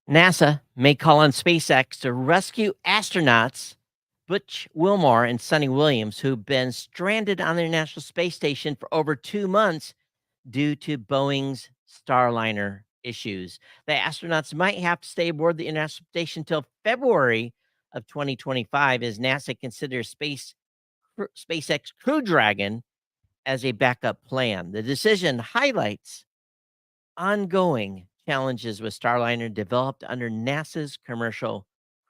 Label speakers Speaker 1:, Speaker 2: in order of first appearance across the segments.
Speaker 1: NASA may call on SpaceX to rescue astronauts Butch Wilmore and Sonny Williams, who've been stranded on the International Space Station for over 2 months due to Boeing's Starliner issues. The astronauts might have to stay aboard the International Station until February of 2025 as NASA considers SpaceX Crew Dragon as a backup plan. The decision highlights ongoing challenges with Starliner developed under NASA's Commercial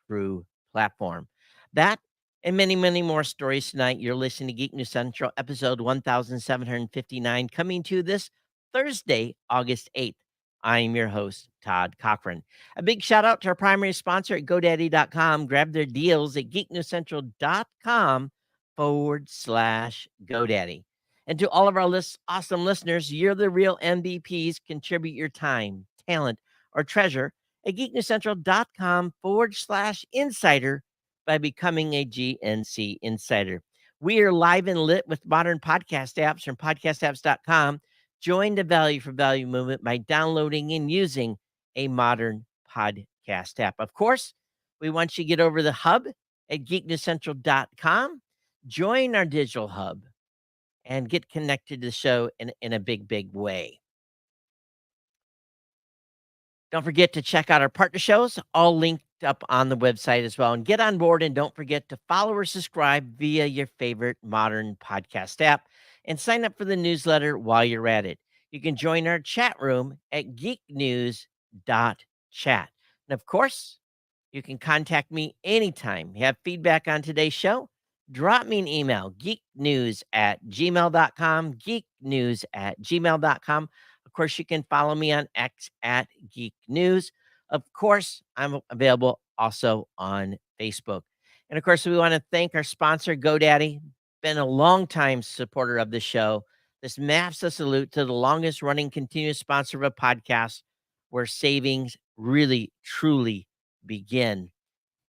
Speaker 1: Crew platform. That and many, many more stories tonight. You're listening to Geek News Central, episode 1759, coming to this Thursday, August 8th. I'm your host, Todd Cochran. A big shout out to our primary sponsor at GoDaddy.com. Grab their deals at geeknewscentral.com/GoDaddy. And to all of our awesome listeners, you're the real MVPs. Contribute your time, talent, or treasure at geeknewscentral.com/insider by becoming a GNC insider. We are live and lit with modern podcast apps from podcastapps.com. Join the value for value movement by downloading and using a modern podcast app. Of course, we want you to get over the hub at geeknewscentral.com. Join our digital hub and get connected to the show in a big, big way. Don't forget to check out our partner shows, all linked up on the website as well. And get on board and don't forget to follow or subscribe via your favorite modern podcast app and sign up for the newsletter while you're at it. You can join our chat room at geeknews.chat. And of course, you can contact me anytime. You have feedback on today's show? Drop me an email, geeknews@gmail.com, geeknews@gmail.com. Of course, you can follow me on X at Geek News. Of course, I'm available also on Facebook. And of course, we want to thank our sponsor, GoDaddy. Been a long time supporter of the show. This massive salute to the longest running continuous sponsor of a podcast where savings really, truly begin.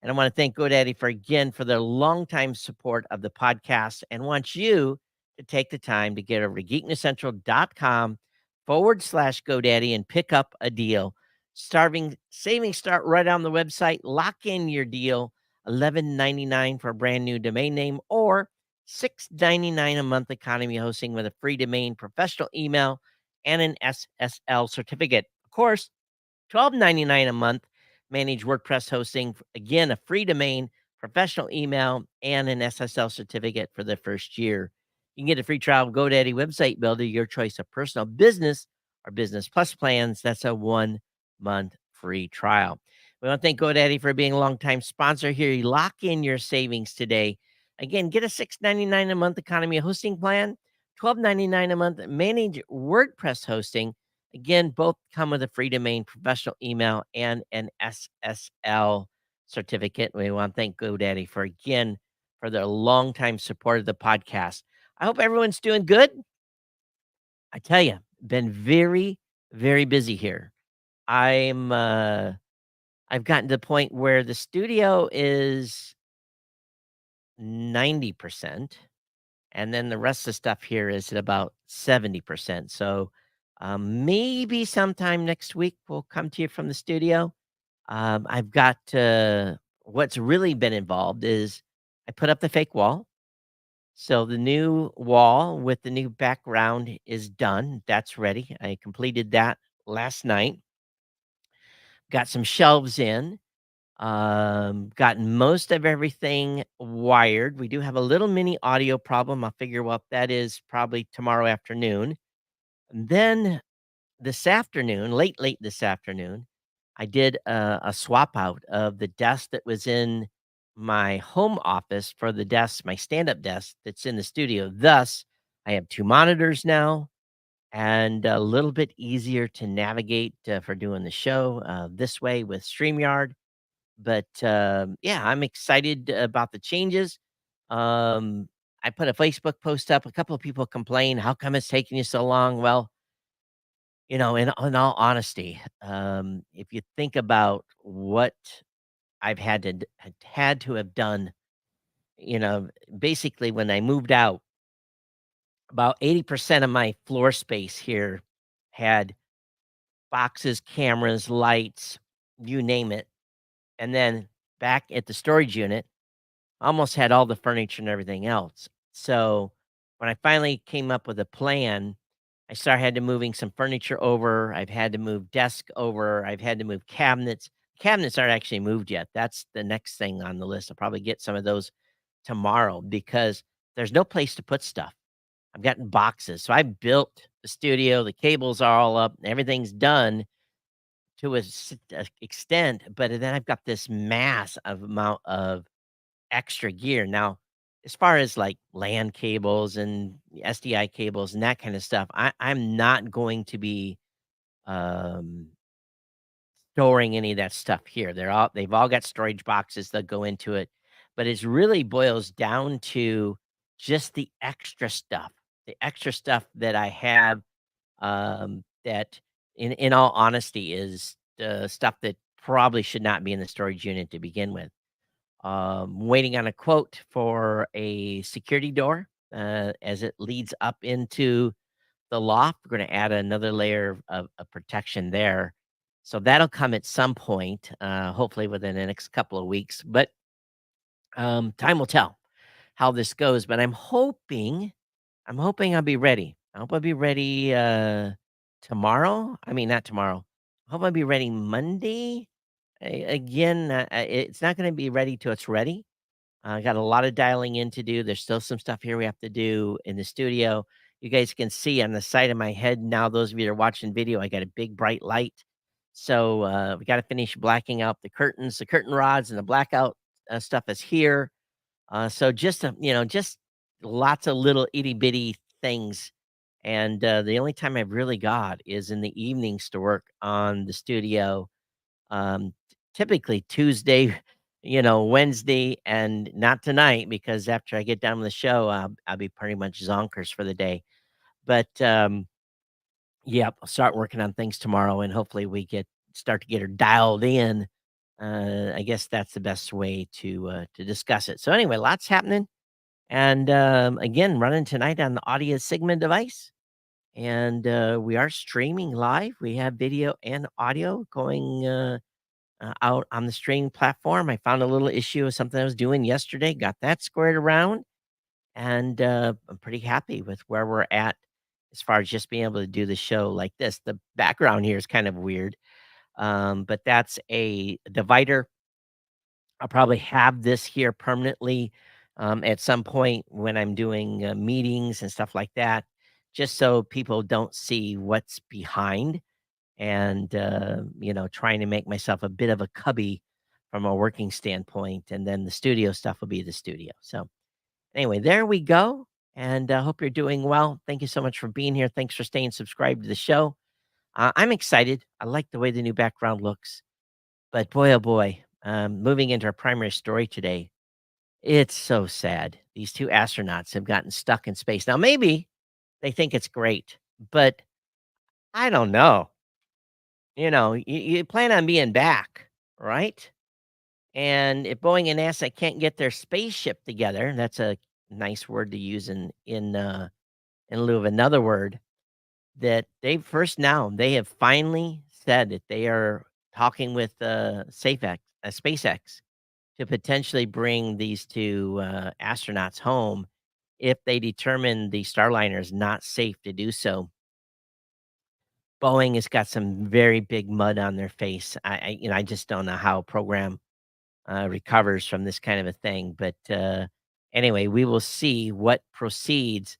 Speaker 1: And I want to thank GoDaddy for their longtime support of the podcast and want you to take the time to get over to geeknewscentral.com/GoDaddy and pick up a deal. Savings start right on the website. Lock in your deal. $11.99 for a brand new domain name or $6.99 a month economy hosting with a free domain, professional email, and an SSL certificate. Of course, $12.99 a month. Manage WordPress hosting. Again, a free domain, professional email, and an SSL certificate for the first year. You can get a free trial of GoDaddy Website Builder, your choice of personal business or business plus plans. That's a 1-month free trial. We want to thank GoDaddy for being a longtime sponsor here. You lock in your savings today. Again, get a $6.99 a month economy hosting plan, $12.99 a month. Manage WordPress hosting. Again, both come with a free domain, professional email, and an SSL certificate. We want to thank GoDaddy for their longtime support of the podcast. I hope everyone's doing good. I tell you, been very, very busy here. I've gotten to the point where the studio is 90%. And then the rest of the stuff here is at about 70%. So maybe sometime next week we'll come to you from the studio. I've got what's really been involved is I put up the fake wall. So the new wall with the new background is done. That's ready. I completed that last night. Got some shelves in. Gotten most of everything wired. We do have a little mini audio problem. I'll figure what that is probably tomorrow afternoon. And then this afternoon, late this afternoon, I did a swap out of the desk that was in my home office for the desk, my stand-up desk that's in the studio. Thus, I have 2 monitors now and a little bit easier to navigate for doing the show this way with StreamYard. But, yeah, I'm excited about the changes. I put a Facebook post up. A couple of people complain, "How come it's taking you so long?" Well, in all honesty, if you think about what I've had to have done, basically when I moved out, about 80% of my floor space here had boxes, cameras, lights, you name it. And then back at the storage unit, almost had all the furniture and everything else. So when I finally came up with a plan, I started had to moving some furniture over. I've had to move desk over. I've had to move cabinets. Cabinets aren't actually moved yet. That's the next thing on the list. I'll probably get some of those tomorrow because there's no place to put stuff. I've gotten boxes. So I built the studio. The cables are all up. Everything's done to a extent. But then I've got this mass of amount of extra gear. Now, as far as like LAN cables and SDI cables and that kind of stuff, I'm not going to be um, storing any of that stuff here. They've all got storage boxes that go into it, but it really boils down to just the extra stuff that I have that in all honesty is the stuff that probably should not be in the storage unit to begin with. Waiting on a quote for a security door as it leads up into the loft. We're going to add another layer of protection there. So that'll come at some point, hopefully within the next couple of weeks. But time will tell how this goes. But I'm hoping I'll be ready. I hope I'll be ready tomorrow. I mean, not tomorrow. I hope I'll be ready Monday. Again, it's not going to be ready till it's ready. I got a lot of dialing in to do. There's still some stuff here we have to do in the studio. You guys can see on the side of my head now, those of you that are watching video, I got a big bright light. So we got to finish blacking out the curtains, the curtain rods, and the blackout stuff is here. So just just lots of little itty bitty things. And the only time I've really got is in the evenings to work on the studio. Typically Tuesday, Wednesday, and not tonight because after I get done with the show, I'll be pretty much zonkers for the day. But yep, I'll start working on things tomorrow, and hopefully we start to get her dialed in. I guess that's the best way to discuss it. So anyway, lots happening, and again, running tonight on the Audio Sigma device. And we are streaming live. We have video and audio going out on the streaming platform. I found a little issue with something I was doing yesterday, got that squared around, and I'm pretty happy with where we're at as far as just being able to do the show like this. The background here is kind of weird, but that's a divider. I'll probably have this here permanently at some point when I'm doing meetings and stuff like that, just so people don't see what's behind and trying to make myself a bit of a cubby from a working standpoint, and then the studio stuff will be the studio. So anyway, there we go, and I hope you're doing well. Thank you so much for being here. Thanks for staying subscribed to the show. I'm excited. I like the way the new background looks, but boy, oh boy, moving into our primary story today, it's so sad. These two astronauts have gotten stuck in space. Now, maybe they think it's great, but I don't know. You plan on being back, right? And if Boeing and NASA can't get their spaceship together, that's a nice word to use in lieu of another word, that they have finally said that they are talking with SpaceX to potentially bring these two astronauts home if they determine the Starliner is not safe to do so. Boeing has got some very big mud on their face. I just don't know how a program recovers from this kind of a thing. But anyway, we will see what proceeds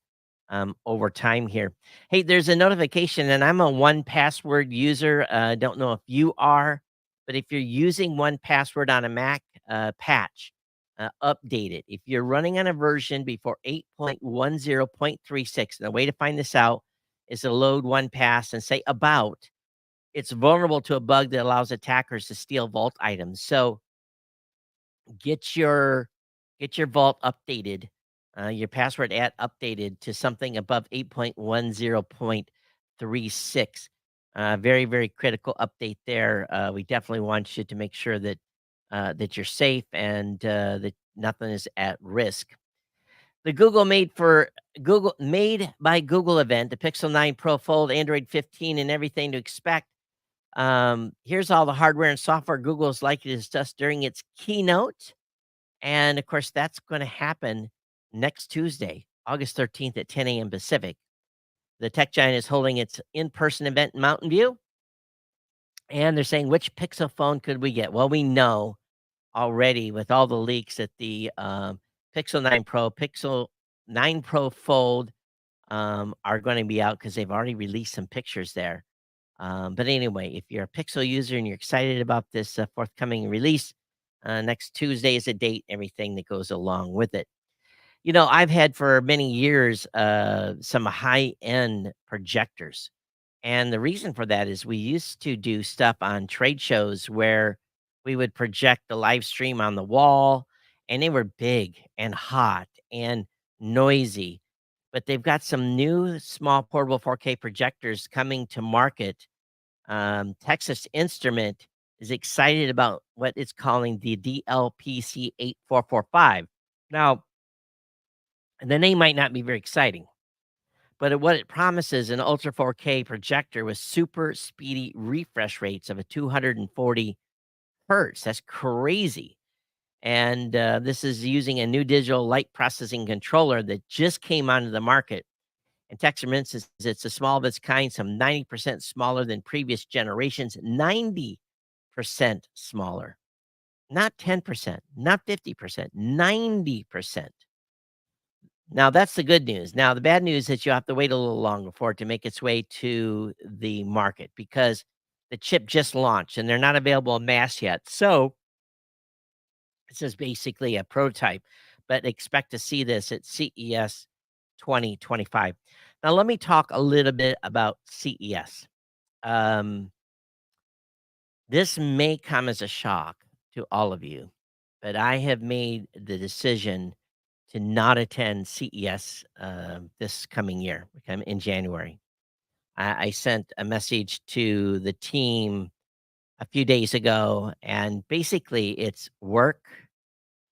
Speaker 1: over time here. Hey, there's a notification, and I'm a 1Password user. Don't know if you are, but if you're using 1Password on a Mac, patch, update it. If you're running on a version before 8.10.36, and the way to find this out is to load 1Pass and say about. It's vulnerable to a bug that allows attackers to steal vault items. So get your vault updated, your password updated to something above 8.10.36. Very, very critical update there. We definitely want you to make sure that that you're safe and that nothing is at risk. The Google made by Google event, the Pixel 9 Pro Fold, Android 15, and everything to expect Here's all the hardware and software Google is likely to discuss during its keynote. And of course, that's going to happen next Tuesday, August 13th at 10 a.m. Pacific. The tech giant is holding its in person event in Mountain View. And they're saying, which Pixel phone could we get? Well, we know already with all the leaks that the Pixel 9 Pro, Pixel 9 Pro Fold are going to be out because they've already released some pictures there. But anyway, if you're a Pixel user and you're excited about this forthcoming release, next Tuesday is a date, everything that goes along with it. You know, I've had for many years some high end projectors. And the reason for that is we used to do stuff on trade shows where we would project the live stream on the wall, and they were big and hot and noisy. But they've got some new small portable 4K projectors coming to market. Texas Instrument is excited about what it's calling the DLPC 8445. Now, the name might not be very exciting, but what it promises an ultra 4K projector with super speedy refresh rates of a 240 hertz. That's crazy. And this is using a new digital light processing controller that just came onto the market. And Texas says it's a small of its kind, some 90% smaller than previous generations, 90% smaller, not 10%, not 50%, 90%. Now that's the good news. Now the bad news is you have to wait a little longer for it to make its way to the market because the chip just launched and they're not available en mass yet. So this is basically a prototype, but expect to see this at CES 2025. Now let me talk a little bit about CES. Um, this may come as a shock to all of you, but I have made the decision to not attend CES this coming year, in January. I sent a message to the team a few days ago, and basically it's work,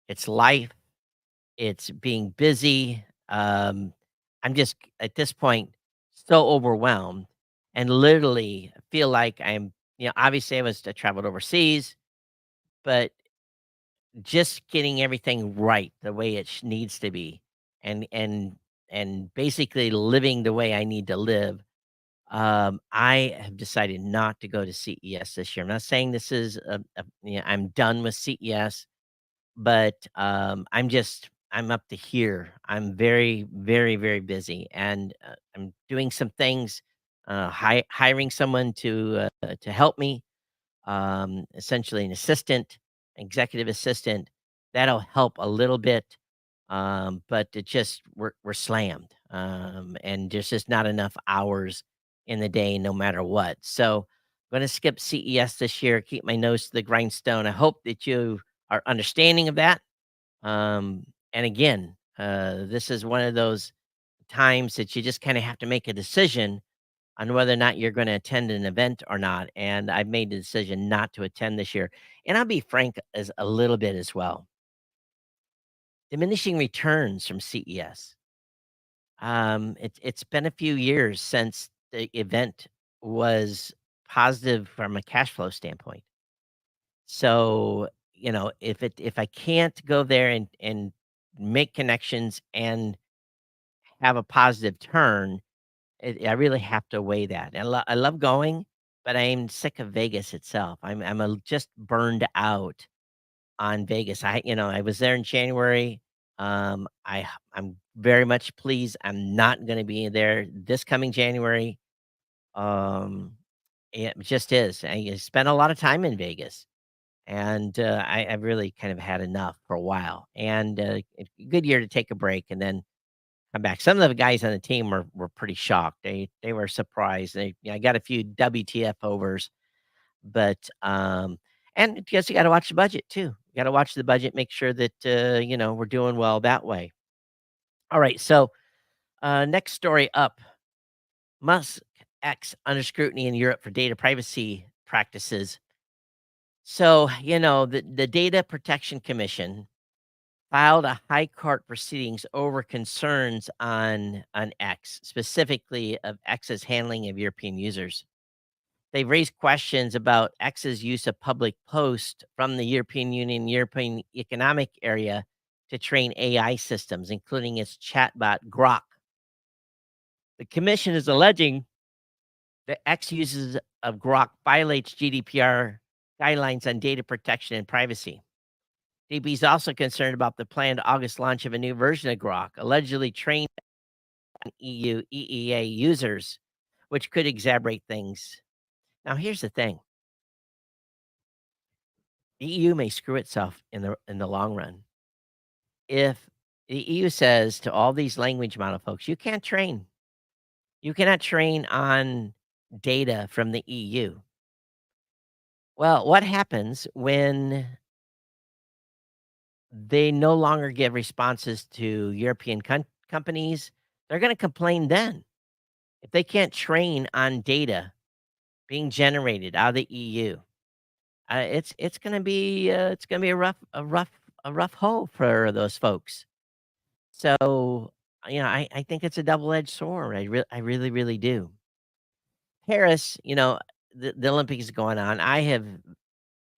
Speaker 1: it's life, it's being busy. I'm just at this point so overwhelmed and literally feel like obviously I traveled overseas, but just getting everything right the way it needs to be, and basically living the way I need to live. I have decided not to go to CES this year. I'm not saying this is I'm done with CES, but I'm up to here. I'm very, very, very busy, and I'm doing some things, hiring someone to help me, essentially an assistant, executive assistant. That'll help a little bit, but it just we're slammed, and there's just not enough hours in the day, no matter what. So I'm going to skip CES this year. Keep my nose to the grindstone. I hope that you are understanding of that. And again, this is one of those times that you just kind of have to make a decision on whether or not you're going to attend an event or not. And I've made the decision not to attend this year. And I'll be frank as a little bit as well. Diminishing returns from CES. It's been a few years since the event was positive from a cash flow standpoint. So, if I can't go there and make connections and have a positive turn, I really have to weigh that. I love going, but I am sick of Vegas itself. Just burned out on Vegas. I was there in January. I'm very much pleased. I'm not going to be there this coming January. Um, it just is. I spent a lot of time in Vegas, and I've really kind of had enough for a while. And a good year to take a break and then come back. Some of the guys on the team were pretty shocked. They were surprised. I got a few WTF overs, but and I guess you got to watch the budget too. You got to watch the budget, make sure that we're doing well that way. All right, so next story up: Musk X under scrutiny in Europe for data privacy practices. So the Data Protection Commission filed a high court proceedings over concerns on X, specifically of X's handling of European users. They've raised questions about X's use of public posts from the European Union, European Economic Area to train AI systems, including its chatbot Grok. The commission is alleging that X uses of Grok violates GDPR guidelines on data protection and privacy. DB is also concerned about the planned August launch of a new version of Grok, allegedly trained on EU EEA users, which could exacerbate things. Now, here's the thing: the EU may screw itself in the long run. If the EU says to all these language model folks, you cannot train on data from the EU. Well, what happens when they no longer give responses to European companies? They're going to complain then. If they can't train on data being generated out of the EU, it's going to be a rough hole for those folks. So I think it's a double edged sword. I really really do. Paris, the Olympics is going on. I have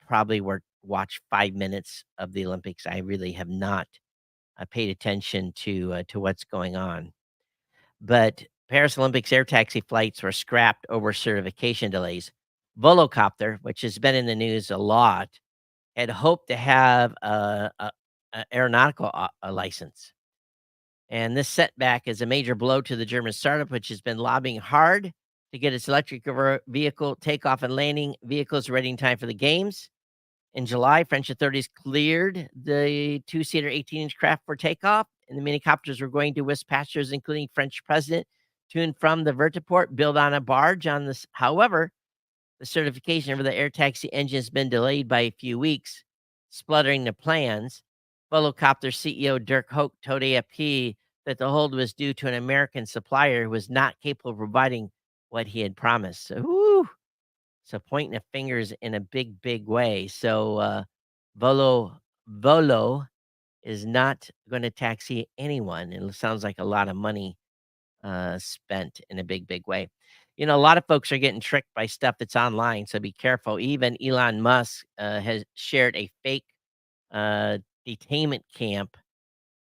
Speaker 1: probably watched 5 minutes of the Olympics. I really have not paid attention to what's going on. But Paris Olympics air taxi flights were scrapped over certification delays. Volocopter, which has been in the news a lot, had hoped to have a aeronautical a license. And this setback is a major blow to the German startup, which has been lobbying hard to get its electric vehicle takeoff and landing vehicles ready in time for the games. In July, French authorities cleared the two-seater 18-inch craft for takeoff, and the minicopters were going to whisk passengers, including French president, to and from the vertiport, built on a barge on this. However, the certification for the air taxi engine has been delayed by a few weeks, spluttering the plans. Volocopter CEO Dirk Hoek told AFP that the hold was due to an American supplier who was not capable of providing what he had promised. So pointing the fingers in a big, big way. So Volo is not going to taxi anyone. It sounds like a lot of money spent in a big, big way. A lot of folks are getting tricked by stuff that's online, so be careful. Even Elon Musk has shared a fake uh, detainment camp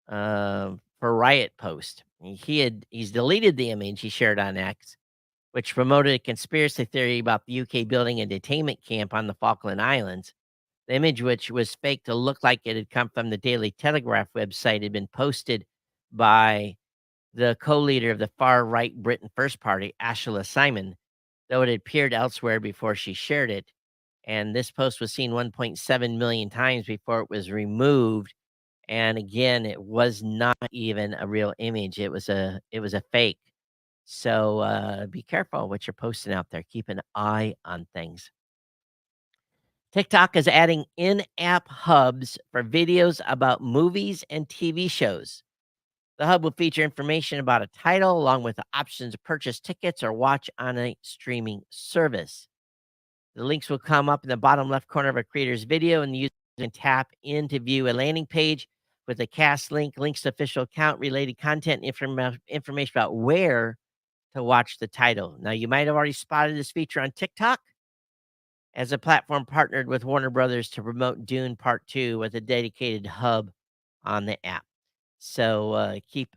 Speaker 1: for riot post. He's deleted the image he shared on X, which promoted a conspiracy theory about the UK building a detainment camp on the Falkland Islands. The image, which was fake to look like it had come from the Daily Telegraph website, had been posted by the co-leader of the far-right Britain First Party, Ashla Simon, though it had appeared elsewhere before she shared it. And this post was seen 1.7 million times before it was removed. And again, it was not even a real image. It was a fake. So be careful what you're posting out there. Keep an eye on things. TikTok is adding in-app hubs for videos about movies and TV shows. The hub will feature information about a title along with the options to purchase tickets or watch on a streaming service. The links will come up in the bottom left corner of a creator's video, and the user can tap in to view a landing page with a cast link, links to official account, related content, information about where to watch the title. Now, you might have already spotted this feature on TikTok, as a platform partnered with Warner Brothers to promote Dune Part 2 with a dedicated hub on the app. So keep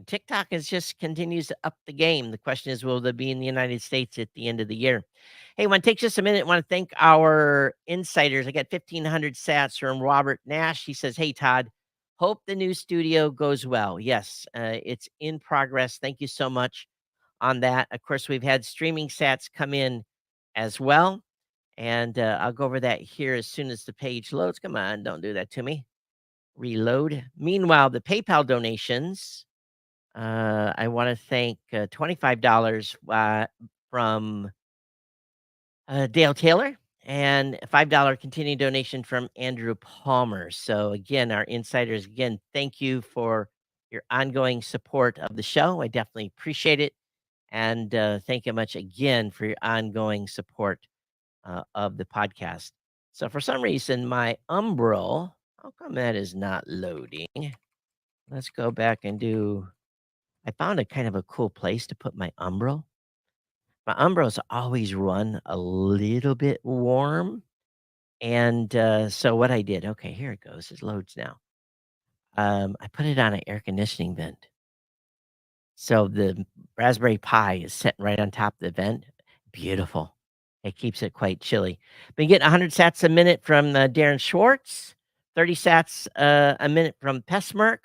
Speaker 1: TikTok is just continues to up the game. The question is, will they be in the United States at the end of the year? Hey, want to take just a minute. Want to thank our insiders. I got 1,500 sats from Robert Nash. He says, "Hey Todd, hope the new studio goes well." Yes, it's in progress. Thank you so much on that. Of course, we've had streaming sats come in as well, and I'll go over that here as soon as the page loads. Come on, don't do that to me. Reload. Meanwhile, the PayPal donations, I want to thank $25 from Dale Taylor and a $5 continuing donation from Andrew Palmer. So, again, our insiders, again, thank you for your ongoing support of the show. I definitely appreciate it. And thank you much again for your ongoing support of the podcast. So, for some reason, my Umbral, how come that is not loading? Let's go back and I found a kind of a cool place to put my Umbral. My Umbros always run a little bit warm, and, so what I did, okay, here it goes, it loads now. I put it on an air conditioning vent. So the Raspberry Pi is sitting right on top of the vent. Beautiful. It keeps it quite chilly. Been getting 100 sats a minute from, Darren Schwartz, 30 sats, a minute from Pessmerk.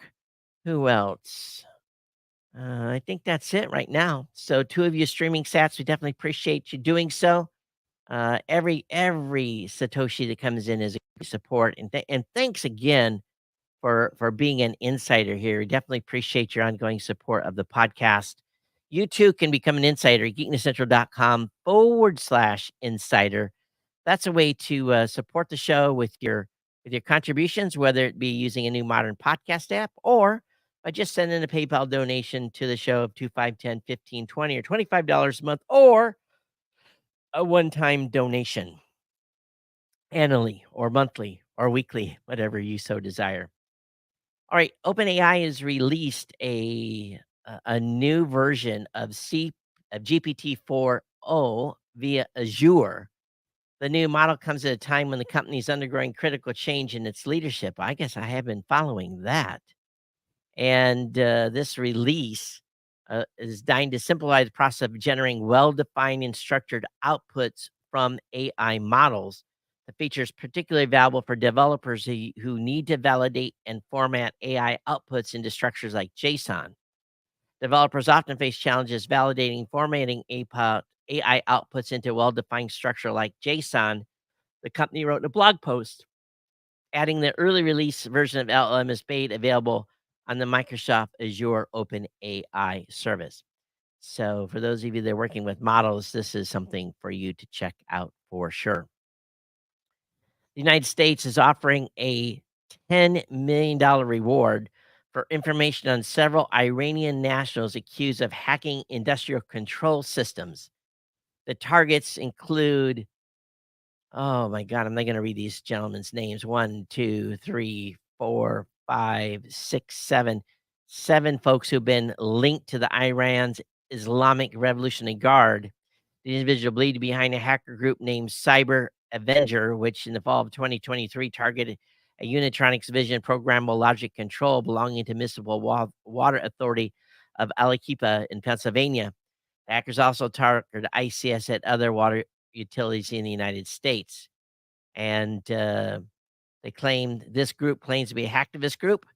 Speaker 1: Who else? I think that's it right now. So 2 of you streaming sats, we definitely appreciate you doing so. Every Satoshi that comes in is a great support, and thanks again for being an insider here. We definitely appreciate your ongoing support of the podcast. You too can become an insider at geeknesscentral.com/insider. That's a way to support the show with your contributions, whether it be using a new modern podcast app or by just sending a PayPal donation to the show of 2, 5, 10, 15, 20, or $25 a month, or a one-time donation annually or monthly or weekly, whatever you so desire. All right, OpenAI has released a new version of GPT-4o via Azure. The new model comes at a time when the company is undergoing critical change in its leadership. I guess I have been following that. And this release is designed to simplify the process of generating well-defined and structured outputs from AI models. The feature is particularly valuable for developers who need to validate and format AI outputs into structures like JSON. Developers often face challenges validating formatting AI outputs into a well-defined structure like JSON. The company wrote in a blog post adding the early release version of LLM is made available on the Microsoft Azure OpenAI service. So, for those of you that are working with models, this is something for you to check out for sure. The United States is offering a $10 million reward for information on several Iranian nationals accused of hacking industrial control systems. The targets include, oh my God, I'm not going to read these gentlemen's names. One, two, three, four, five, six, seven. Seven folks who've been linked to the Iran's Islamic Revolutionary Guard. The individual believed to be behind a hacker group named Cyber Avenger, which in the fall of 2023 targeted a Unitronics Vision programmable logic control belonging to Municipal Water Authority of Aliquippa in Pennsylvania. Hackers also targeted ICS at other water utilities in the United States. And they claimed this group claims to be a hacktivist group,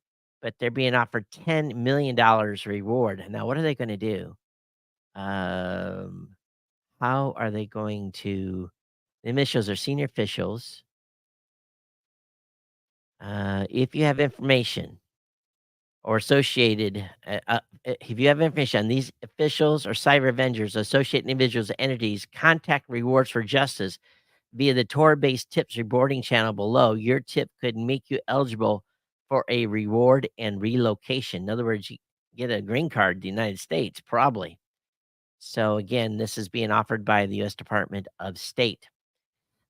Speaker 1: but they're being offered $10 million reward. Now, what are they going to do? Um, how are they going to? The initials are senior officials. If you have information or associated, if you have information on these officials or cyber avengers, associated individuals, entities, contact rewards for justice via the Tor-based tips reporting channel below. Your tip could make you eligible for a reward and relocation. In other words, you get a green card in the United States, probably. So again, this is being offered by the U.S. Department of State.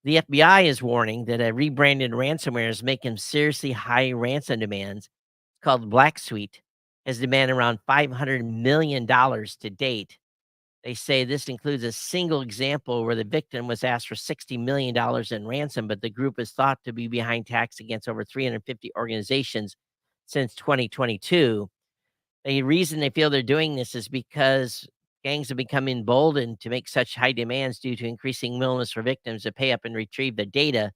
Speaker 1: The FBI is warning that a rebranded ransomware is making seriously high ransom demands. It's called Black Suite, has demanded around $500 million to date. They say this includes a single example where the victim was asked for $60 million in ransom, but the group is thought to be behind attacks against over 350 organizations since 2022. The reason they feel they're doing this is because gangs have become emboldened to make such high demands due to increasing willingness for victims to pay up and retrieve the data,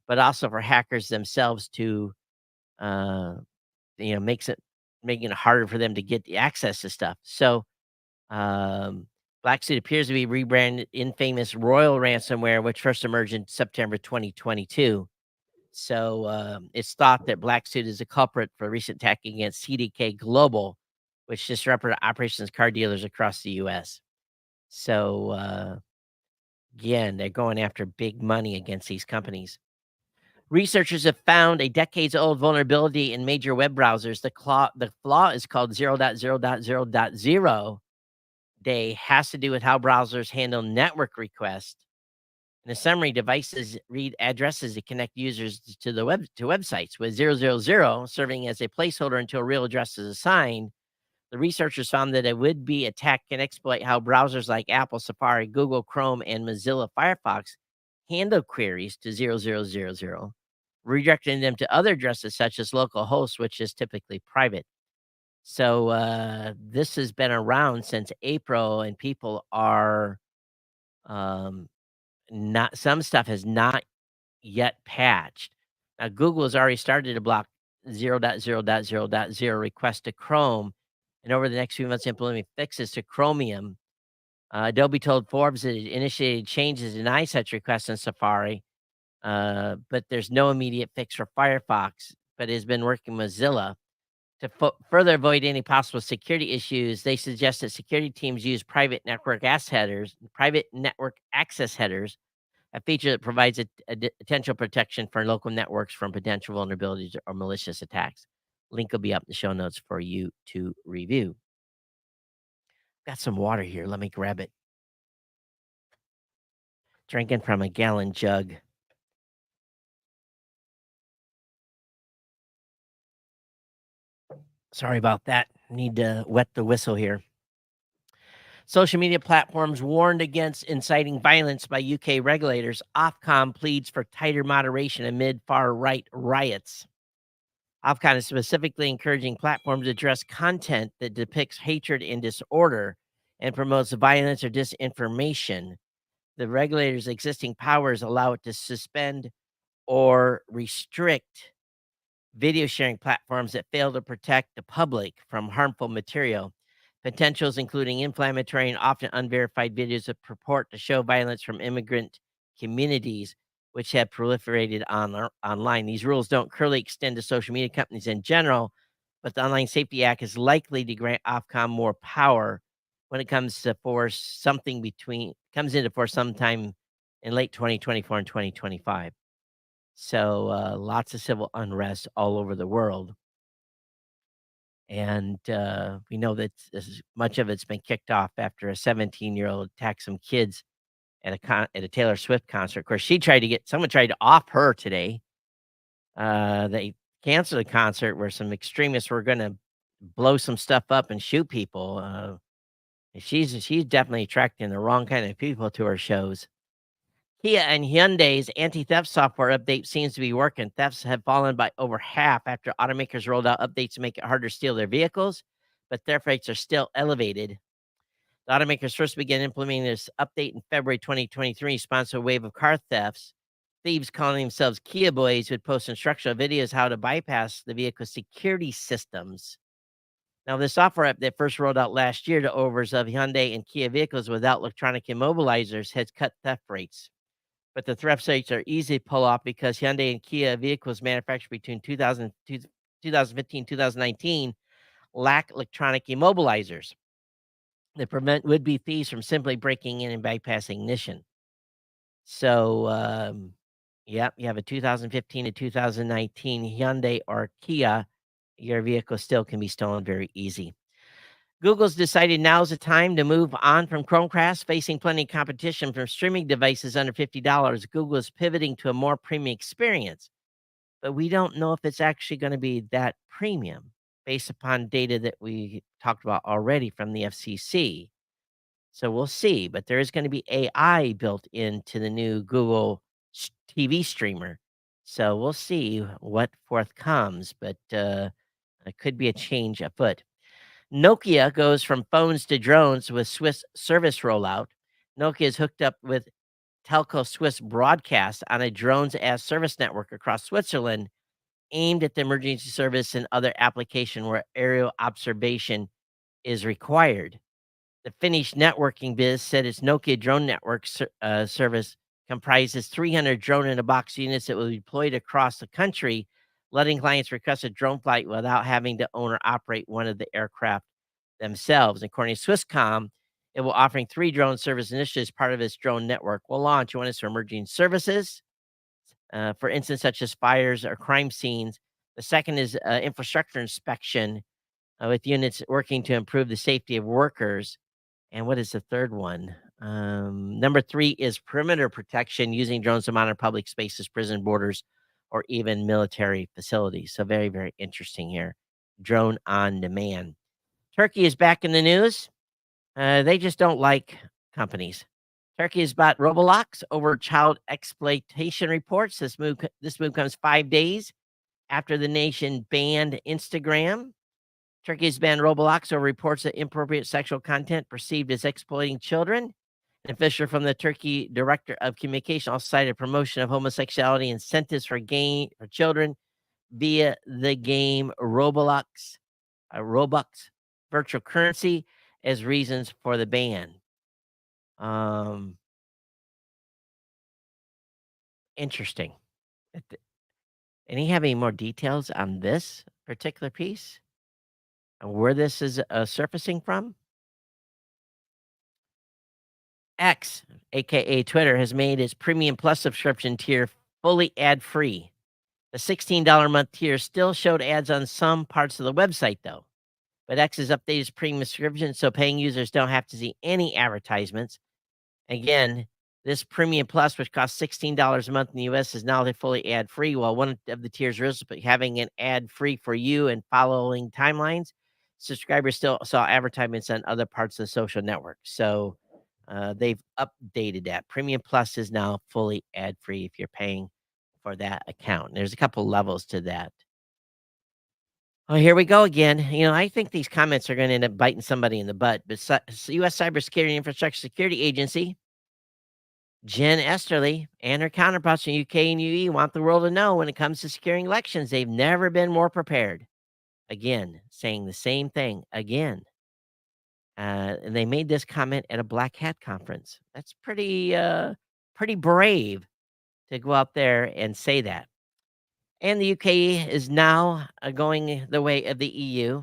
Speaker 1: but also for hackers themselves to, uh, making it harder for them to get the access to stuff. So, um, Black Suit appears to be rebranded infamous Royal ransomware, which first emerged in September 2022. So it's thought that Black Suit is a culprit for a recent attack against CDK Global, which disrupted operations car dealers across the U.S. So again, they're going after big money against these companies. Researchers have found a decades-old vulnerability in major web browsers. The flaw is called 0.0.0.0 day, has to do with how browsers handle network requests. In a summary, devices read addresses to connect users to websites, with 000 serving as a placeholder until a real address is assigned. The researchers found that a would-be attack can exploit how browsers like Apple, Safari, Google Chrome, and Mozilla Firefox handle queries to 0000, redirecting them to other addresses such as localhost, which is typically private. So this has been around since April, and people are um, not. Some stuff has not yet patched. Now, Google has already started to block 0.0.0.0 requests to Chrome, and over the next few months, implementing fixes to Chromium. Adobe told Forbes that it initiated changes to deny such requests in Safari, but there's no immediate fix for Firefox, but it has been working with Mozilla. To further avoid any possible security issues, they suggest that security teams use private network access headers, a feature that provides potential protection for local networks from potential vulnerabilities or malicious attacks. Link will be up in the show notes for you to review. Got some water here. Let me grab it. Drinking from a gallon jug. Sorry about that. Need to wet the whistle here. Social media platforms warned against inciting violence by UK regulators. Ofcom pleads for tighter moderation amid far right riots. Ofcom is specifically encouraging platforms to address content that depicts hatred and disorder and promotes violence or disinformation. The regulator's existing powers allow it to suspend or restrict video sharing platforms that fail to protect the public from harmful material. Potentials including inflammatory and often unverified videos that purport to show violence from immigrant communities, which have proliferated online. These rules don't currently extend to social media companies in general, but the Online Safety Act is likely to grant Ofcom more power when it comes to force comes into force sometime in late 2024 and 2025. So lots of civil unrest all over the world. And we know that much of it's been kicked off after a 17-year-old attacked some kids at a Taylor Swift concert. Of course, someone tried to off her today. They canceled a concert where some extremists were going to blow some stuff up and shoot people. She's definitely attracting the wrong kind of people to her shows. Kia and Hyundai's anti-theft software update seems to be working. Thefts have fallen by over half after automakers rolled out updates to make it harder to steal their vehicles, but theft rates are still elevated. The automakers first began implementing this update in February 2023 in response to a wave of car thefts. Thieves calling themselves Kia boys would post instructional videos how to bypass the vehicle's security systems. Now, the software app that first rolled out last year to owners of Hyundai and Kia vehicles without electronic immobilizers has cut theft rates. But the theft rates are easy to pull off because Hyundai and Kia vehicles manufactured between 2015 and 2019 lack electronic immobilizers that prevent would-be thieves from simply breaking in and bypassing ignition. So, yeah, you have a 2015 to 2019 Hyundai or Kia, your vehicle still can be stolen very easy. Google's decided now's the time to move on from Chromecast, facing plenty of competition from streaming devices under $50. Google is pivoting to a more premium experience, but we don't know if it's actually going to be that premium based upon data that we talked about already from the FCC. So we'll see, but there is going to be AI built into the new Google TV streamer. So we'll see what forthcomes, but it could be a change afoot. Nokia goes from phones to drones with Swiss service rollout. Nokia is hooked up with Telco Swiss Broadcast on a drones as service network across Switzerland aimed at the emergency service and other application where aerial observation is required. The Finnish networking biz said its Nokia drone network service comprises 300 drone-in-a-box units that will be deployed across the country, letting clients request a drone flight without having to own or operate one of the aircraft themselves. According to Swisscom, it will offering 3 drone service initiatives. Part of its drone network will launch one is for emerging services, for instance, such as fires or crime scenes. The second is infrastructure inspection with units working to improve the safety of workers. And what is the third one? Number 3 is perimeter protection using drones to monitor public spaces, prison borders, or even military facilities. So very, very interesting here. Drone on demand. Turkey is back in the news. They just don't like companies. Turkey has bought Roblox over child exploitation reports. This move comes 5 days after the nation banned Instagram. Turkey has banned Roblox over reports of inappropriate sexual content perceived as exploiting children. An official from the Turkey Director of Communication also cited promotion of homosexuality incentives for children via the game Robux virtual currency as reasons for the ban. Um, Interesting. Any have any more details on this particular piece and where this is surfacing from? X, aka Twitter, has made its Premium Plus subscription tier fully ad free. The $16 a month tier still showed ads on some parts of the website, though. But X has updated its premium subscription so paying users don't have to see any advertisements. Again, this Premium Plus, which costs $16 a month in the US, is now fully ad free. While one of the tiers is having an ad free for you and following timelines, subscribers still saw advertisements on other parts of the social network. So they've updated that. Premium Plus is now fully ad free if you're paying for that account. There's a couple levels to that. Oh, here we go again. I think these comments are going to end up biting somebody in the butt. But U.S. Cybersecurity and Infrastructure Security Agency, Jen Esterly, and her counterparts in UK and UE want the world to know when it comes to securing elections, they've never been more prepared. Again, saying the same thing again. And they made this comment at a Black Hat conference. That's pretty brave to go out there and say that. And the UK is now going the way of the EU.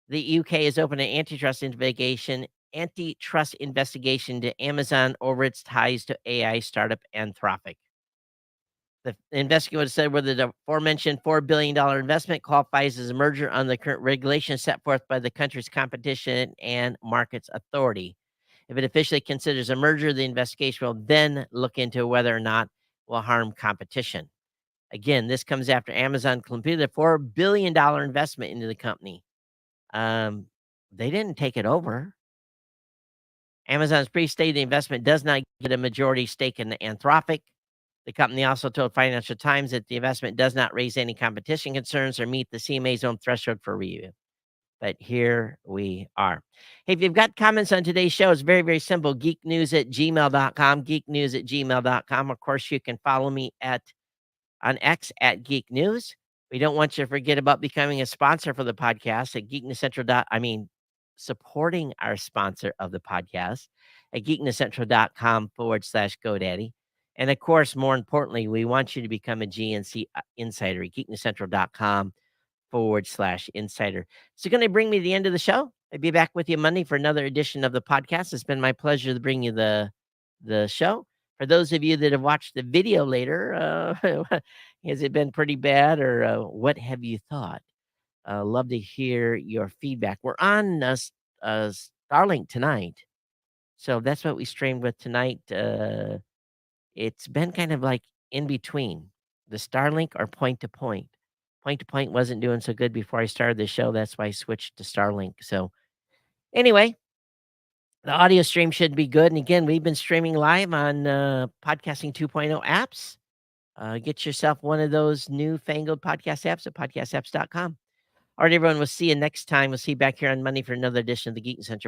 Speaker 1: The UK has opened an antitrust investigation to Amazon over its ties to AI startup Anthropic. The investigator said whether the aforementioned $4 billion investment qualifies as a merger on the current regulations set forth by the country's Competition and Markets Authority. If it officially considers a merger, the investigation will then look into whether or not it will harm competition. Again, this comes after Amazon completed a $4 billion investment into the company. They didn't take it over. Amazon's pre-stated the investment does not get a majority stake in the Anthropic. The company also told Financial Times that the investment does not raise any competition concerns or meet the CMA's own threshold for review. But here we are. Hey, if you've got comments on today's show, it's very, very simple. Geeknews@gmail.com, geeknews@gmail.com. Of course, you can follow me on X at Geek News. We don't want you to forget about becoming a sponsor for the podcast at supporting our sponsor of the podcast at geeknesscentral.com/GoDaddy. And of course, more importantly, we want you to become a GNC insider at geeknesscentral.com/insider. So going to bring me to the end of the show. I'll be back with you Monday for another edition of the podcast. It's been my pleasure to bring you the show. For those of you that have watched the video later, has it been pretty bad or what have you thought? Love to hear your feedback. We're on Starlink tonight. So that's what we streamed with tonight. It's been kind of like in between the Starlink or point to point. Point to point wasn't doing so good before I started the show. That's why I switched to Starlink. So anyway, the audio stream should be good. And again, we've been streaming live on Podcasting 2.0 apps. Get yourself one of those newfangled podcast apps at podcastapps.com. All right, everyone, we'll see you next time. We'll see you back here on Monday for another edition of the Geek Central